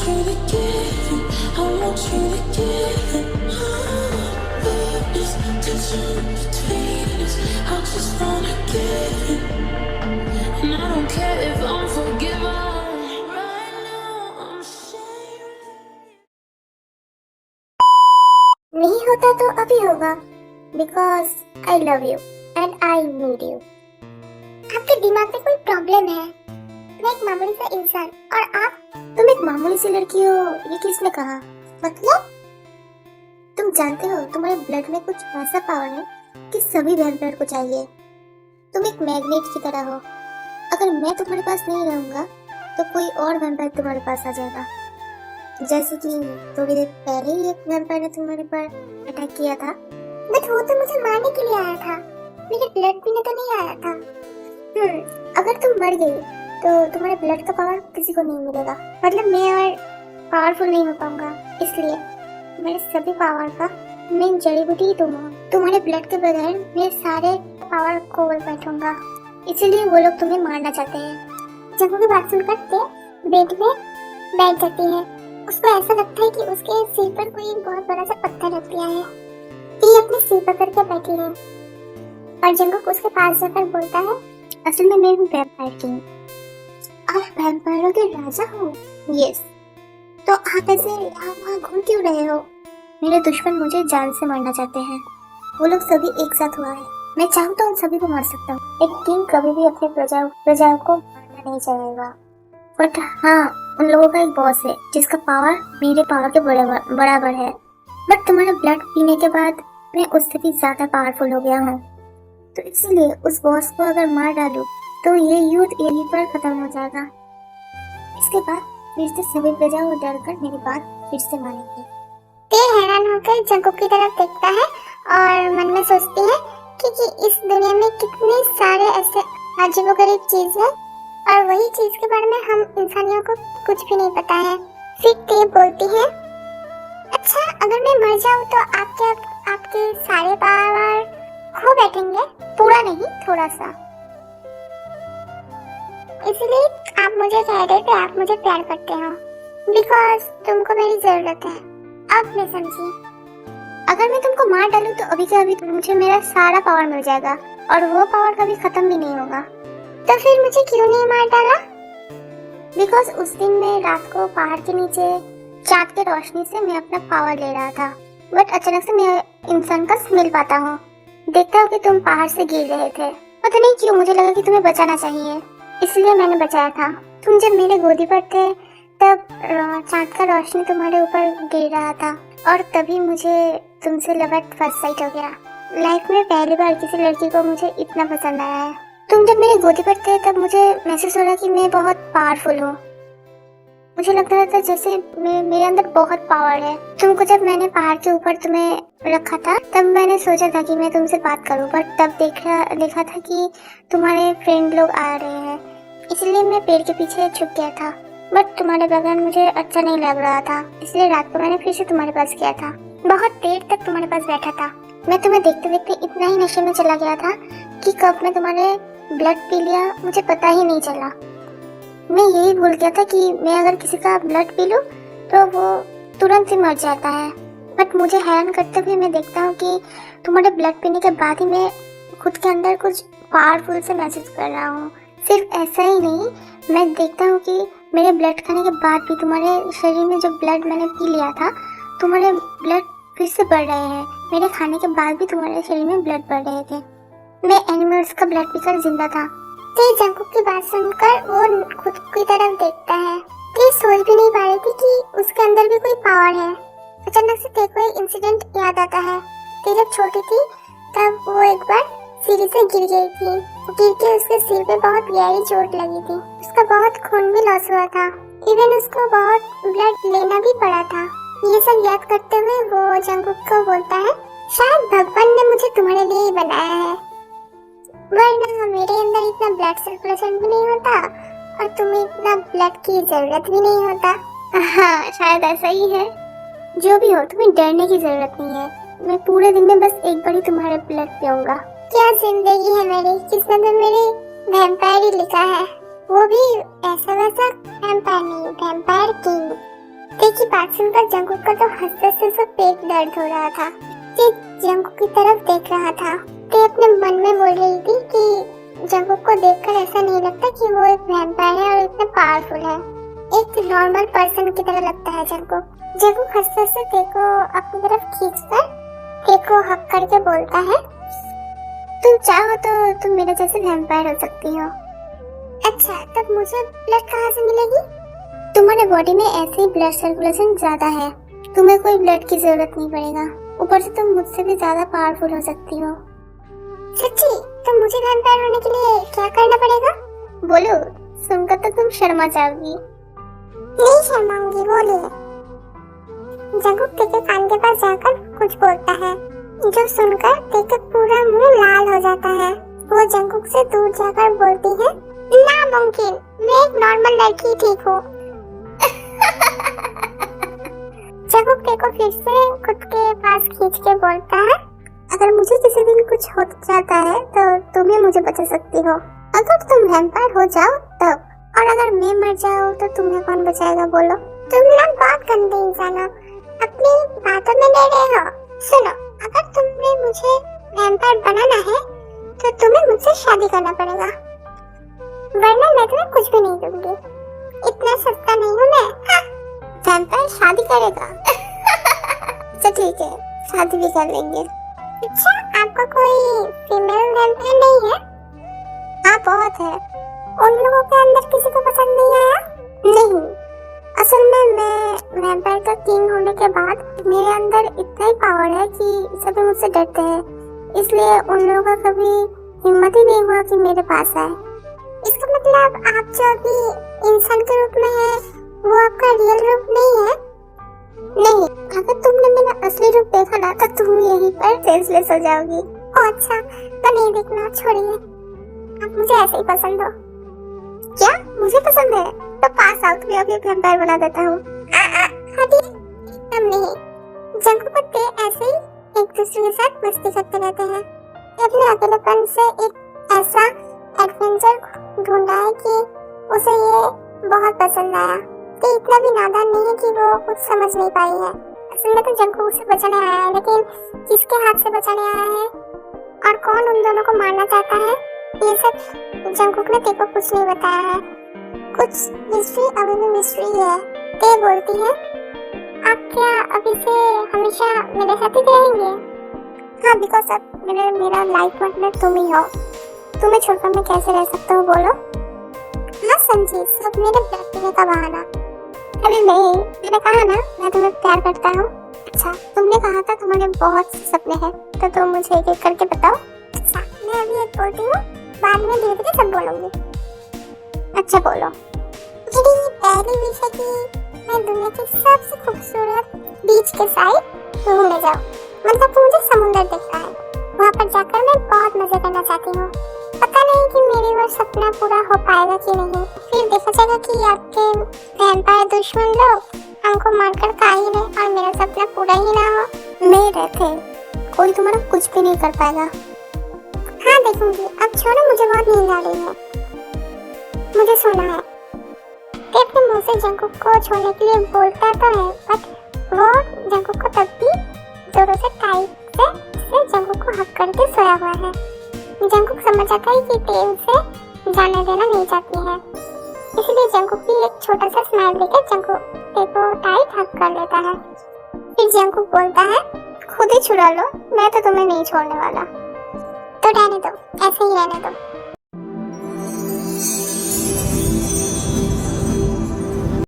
you to give it. I want you to give it. But it's tension between us. I just wanna give it. And I don't care if I'm forgiven. Right now I'm sharing. नहीं होता तो अभी होगा, because I love you and I need you. आपके दिमाग में कोई problem है। मैं एक मामूली सा इंसान और आप, तुम एक मामूली सी लड़की हो, ये किसने कहा? मतलब तुम जानते हो तुम्हारे ब्लड में कुछ ऐसा पावर है कि सभी वैम्पायर को चाहिए। तुम एक मैग्नेट की तरह हो। अगर मैं तुम्हारे पास नहीं रहूंगा तो कोई और वैम्पायर तुम्हारे पास आ जाएगा। जैसे कि थोड़ी देर पहले ही एक वैम्पायर ने तुम्हारे पर अटैक किया था, बट वो तो मुझे मारने के लिए आया था, मेरे ब्लड पीने तो नहीं आया था। अगर तुम मर गई तो तुम्हारे ब्लड का पावर किसी को नहीं मिलेगा, मतलब मैं और पावरफुल नहीं हो पाऊंगा। इसलिए मेरे सभी पावर का मेन जड़ी बूटी ही तुम हो। तुम्हारे ब्लड के बगैर मेरे सारे पावर को बैठूंगा, इसीलिए वो लोग तुम्हें मारना चाहते हैं। जब वो बात सुनकर ते बेड में बैठ जाती है। उसको ऐसा लगता है कि उसके सिर पर कोई बहुत बड़ा सा पत्थर रख दिया है। ये अपने सिर पकड़ के बैठी है और जंगुक उसके पास जाकर बोलता है, असल में मैं हूँ वैम्पायर किंग। आप वैम्पायरों के राजा हो? यस। तो आप ऐसे यहाँ वहाँ घूम क्यों रहे हो? मेरे दुश्मन मुझे जान से मारना चाहते हैं। वो लोग सभी एक साथ हुआ है। मैं चाहूँ तो उन सभी को मार सकता हूँ। एक किंग कभी भी अपने प्रजाओं को मारना नहीं चाहेगा। बट हाँ, उन लोगों का एक बॉस है जिसका पावर मेरे पावर के बराबर है। बट तुम्हारा ब्लड पीने के बाद मैं उससे भी ज्यादा पावरफुल हो गया हूँ, तो इसीलिए उस बॉस को अगर मार डालूं तो ये युद्ध यहीं पर खत्म हो जाएगा। इसके बाद फिर से सभी प्रजा डरकर मेरी बात फिर से मानेंगे। ते हैरान होकर जंगुक की तरफ देखता है और मन में सोचती है कि इस दुनिया में कितने सारे ऐसे अजीबोगरीब चीज है और वही चीज के बारे में हम इंसानियों को कुछ भी नहीं पता है। फिर ते बोलती है, अच्छा अगर मैं मर जाऊं तो आपके सारे पावर खो बैठेंगे? पूरा नहीं, थोड़ा सा। इसलिए आप मुझे कह रहे कि आप मुझे प्यार करते हो, बिकॉज तुमको मेरी जरूरत है। अब मैं समझी। अगर मैं तुमको मार डालूं तो अभी के अभी मुझे मेरा सारा पावर मिल जाएगा और वो पावर कभी खत्म भी नहीं होगा। तो फिर मुझे क्यों नहीं मार डाला? बिकॉज उस दिन मैं रात को पहाड़ के नीचे चाँद के रोशनी से मैं अपना पावर ले रहा था, बट अचानक से मैं इंसान का स्मेल पाता हूँ। देखता हूँ कि तुम पहाड़ से गिर रहे थे। पता नहीं क्यों मुझे लगा कि तुम्हें बचाना चाहिए, इसलिए मैंने बचाया था। तुम जब मेरे गोदी पर थे तब चाँद का रोशनी तुम्हारे ऊपर गिर रहा था और तभी मुझे तुमसे लव एट फर्स्ट साइट हो गया। लाइफ में पहली बार किसी लड़की को मुझे इतना पसंद आया है। तुम जब मेरे गोदी पर थे तब मुझे महसूस हो रहा कि मैं बहुत पावरफुल हूँ। मुझे लग रहा था जैसे मेरे अंदर बहुत पावर है। तुमको जब मैंने पहाड़ के ऊपर तुम्हें रखा था तब मैंने सोचा था कि मैं तुमसे बात करूं, बट तब देखा था कि तुम्हारे फ्रेंड लोग आ रहे हैं, इसलिए मैं पेड़ के पीछे छुप गया था। बट तुम्हारे बगैर मुझे अच्छा नहीं लग रहा था, इसलिए रात को मैंने फिर से तुम्हारे पास किया था। बहुत देर तक तुम्हारे पास बैठा था। मैं तुम्हें देखते देखते इतना ही नशे में चला गया था कि कब मैं तुम्हारे ब्लड पी लिया मुझे पता ही नहीं चला। मैं यही भूल गया था कि मैं अगर किसी का ब्लड पी लूं तो वो तुरंत ही मर जाता है। बट मुझे हैरान करते हुए मैं देखता हूँ कि तुम्हारे ब्लड पीने के बाद ही मैं खुद के अंदर कुछ पावरफुल से महसूस कर रहा हूँ। सिर्फ ऐसा ही नहीं, मैं देखता हूँ कि मेरे ब्लड खाने के बाद भी तुम्हारे शरीर में जो ब्लड मैंने पी लिया था, तुम्हारे ब्लड फिर से बढ़ रहे हैं। मेरे खाने के बाद भी तुम्हारे शरीर में ब्लड बढ़ रहे थे। मैं एनिमल्स का ब्लड पीकर जिंदा था। ते जंगुक की बात सुनकर वो खुद की तरफ देखता है। ते सोच भी नहीं पा रही थी कि उसके अंदर भी कोई पावर है। अचानक से ते को एक इंसिडेंट याद आता है। ते जब छोटी थी तब वो एक बार सीढ़ी से गिर गई थी। गिर के उसके सिर पे बहुत गहरी चोट लगी थी। उसका बहुत खून भी लॉस हुआ था। इवन उसको बहुत ब्लड लेना भी पड़ा था। ये सब याद करते हुए वो जंगुक को बोलता है, शायद भगवान ने मुझे तुम्हारे लिए ही बनाया है, वरना मेरे अंदर इतना ब्लड सर्कुलेशन भी नहीं होता और तुम्हें इतना ब्लड की जरूरत भी नहीं होता। हाँ, शायद ऐसा ही है। जो भी हो, तुम्हें डरने की जरूरत नहीं है। मैं पूरे दिन में बस एक बार ही तुम्हारे ब्लड पीऊंगा। क्या जिंदगी है मेरी, किस्मत में मेरी वैम्पायर ही लिखा है, वो भी ऐसा वैसा वैम्पायर नहीं, वैम्पायर किंग। की बात सुनकर जंकुक का तो हंसते हंसते पेट दर्द हो रहा था। ते जंकुक की तरफ देख रहा था। ते अपने मन में बोल रही थी कि जंकुक को देखकर ऐसा नहीं लगता कि वो एक वैम्पायर है और इतना पावरफुल है। एक नॉर्मल पर्सन की तरह लगता है जंकुक। जंकुक हंसते हंसते ते को अपनी तरफ खींचकर ते को हक करके बोलता है, तुम चाहो तो तुम मेरे जैसे वैम्पायर हो सकती हो। अच्छा, तब मुझे ब्लड कहाँ से मिलेगी? तुम्हारे बॉडी में ऐसे ही ब्लड सर्कुलेशन ज्यादा है, तुम्हें कोई ब्लड की जरूरत नहीं पड़ेगा। ऊपर से तुम मुझसे भी ज्यादा पावरफुल हो सकती हो। सच्ची? तो मुझे वैम्पायर होने के लिए क्या करना पड़ेगा? बोलो, सुनकर तो तुम शर्मा जाओगी। नहीं शर्माऊंगी, बोलिए। जंकुक ते के कान के पास जाकर कुछ बोलता है, जो सुनकर ते का पूरा मुंह लाल हो जाता है। वो जंकुक से दूर जाकर बोलती है, नामुमकिन, मैं एक नॉर्मल लड़की ठीक हूँ। जंकुक ते को फिर से खुद के पास खींच के बोलता है, अगर मुझे किसी दिन कुछ हो जाता है तो तुम ही मुझे बचा सकती हो। अगर तुम वैम्पायर हो जाओ तब, और अगर मैं मर जाऊँ तो तुम्हें कौन बचाएगा बोलो? तुम लोग बहुत गंदे इंसान हो, अपनी बातों में ले रहे हो। सुनो, अगर तुमने मुझे वैम्पायर बनाना है तो तुम्हें मुझसे शादी करना पड़ेगा, वरना मैं तुम्हें कुछ भी नहीं दूंगी। इतना सस्ता नहीं हूँ मैं। वैम्पायर शादी करेगा? अच्छा ठीक है, शादी भी कर लेंगे। अच्छा, आपका कोई फीमेल वैम्पायर नहीं है? हाँ बहुत है। उन लोगों के अंदर किसी को पसंद नहीं आया? नहीं, असल में मैं वैम्पायर का किंग होने के बाद मेरे अंदर इतना ही पावर है कि सभी मुझसे डरते हैं, इसलिए उन लोगों का कभी हिम्मत ही नहीं हुआ कि मेरे पास आए। इसका मतलब आप जो अभी इंसान के रूप में है वो आपका रियल रूप नहीं है? नहीं, अगर तुमने मेरा असली रूप देखा ना तो तुम यहीं पर सेंसलेस हो जाओगी। ओह अच्छा, तो नहीं देखना, छोड़िए। आप मुझे ऐसे ही पसंद हो। क्या मुझे पसंद है? तो पास आओ, तुम्हें अभी वैम्पायर बना देता हूँ। हटिए, एकदम नहीं। जंकुक और ते ऐसे ही एक दूसरे के साथ मस्ती करते रहते हैं। अपने अकेलेपन से एक ऐसा एडवेंचर ढूंढा है कि उसे ये बहुत पसंद आया। ते इतना भी नादान नहीं है कि वो कुछ समझ नहीं पाई है। असल में तो जंकुक उसे बचाने आया है, लेकिन किसके हाथ से बचाने आया है और कौन उन दोनों को मारना चाहता है, ये सब जंकुक ने ते को कुछ नहीं बताया है। कुछ मिस्ट्री अभी भी मिस्ट्री है। ते बोलती है, आप क्या अभी से हमेशा मेरे साथ ही रहेंगे? हाँ, बिकॉज अब मेरा लाइफ पार्टनर तुम ही हो। तुम्हें छोड़कर मैं कैसे रह सकता हूँ बोलो? हाँ समझी, सब मेरे प्यार पीने का बहाना। अरे नहीं, मैंने कहा ना मैं तुम्हें प्यार करता हूँ। अच्छा, तुमने कहा था तुम्हारे बहुत से सपने हैं, तो तुम मुझे एक एक करके बताओ। अच्छा, मैं अभी एक बोलती हूँ, बाद में धीरे धीरे सब बोलूंगी। अच्छा बोलो। मेरी पहली विश है कि मैं दुनिया की सबसे खूबसूरत बीच के साइड घूमने जाऊँ। मतलब मुझे समुंदर देखना है, वहाँ पर जाकर मैं बहुत मजे करना चाहती हूँ। पता नहीं कि मेरी वो सपना पूरा हो पाएगा कि नहीं। फिर देखा जाएगा कि आपके वैम्पायर दुश्मन लोग हमको मारकर खा ही रहे और मेरा सपना पूरा ही ना हो। नहीं रहते, कोई तुम्हारा कुछ भी नहीं कर पाएगा। हाँ देखूंगी, अब छोड़ो, मुझे बहुत नींद आ रही है, मुझे सोना है। ते अपने मुंह से जंकुक को छोड़ने के लिए बोलता तो है, बट वो जंकुक को तब भी जोरों से टाइट से जंकुक को हक करके सोया हुआ है। जंकुक समझ जाता है कि ते उसे जाने देना नहीं चाहती है, इसलिए जंकुक भी एक छोटा सा स्माइल देकर जंकुक ते को टाइट हक कर लेता है। फिर जंकुक बोलता है, खुद ही छुड़ा लो, मैं तो तुम्हें नहीं छोड़ने वाला। तो रहने दो, ऐसे ही रहने दो।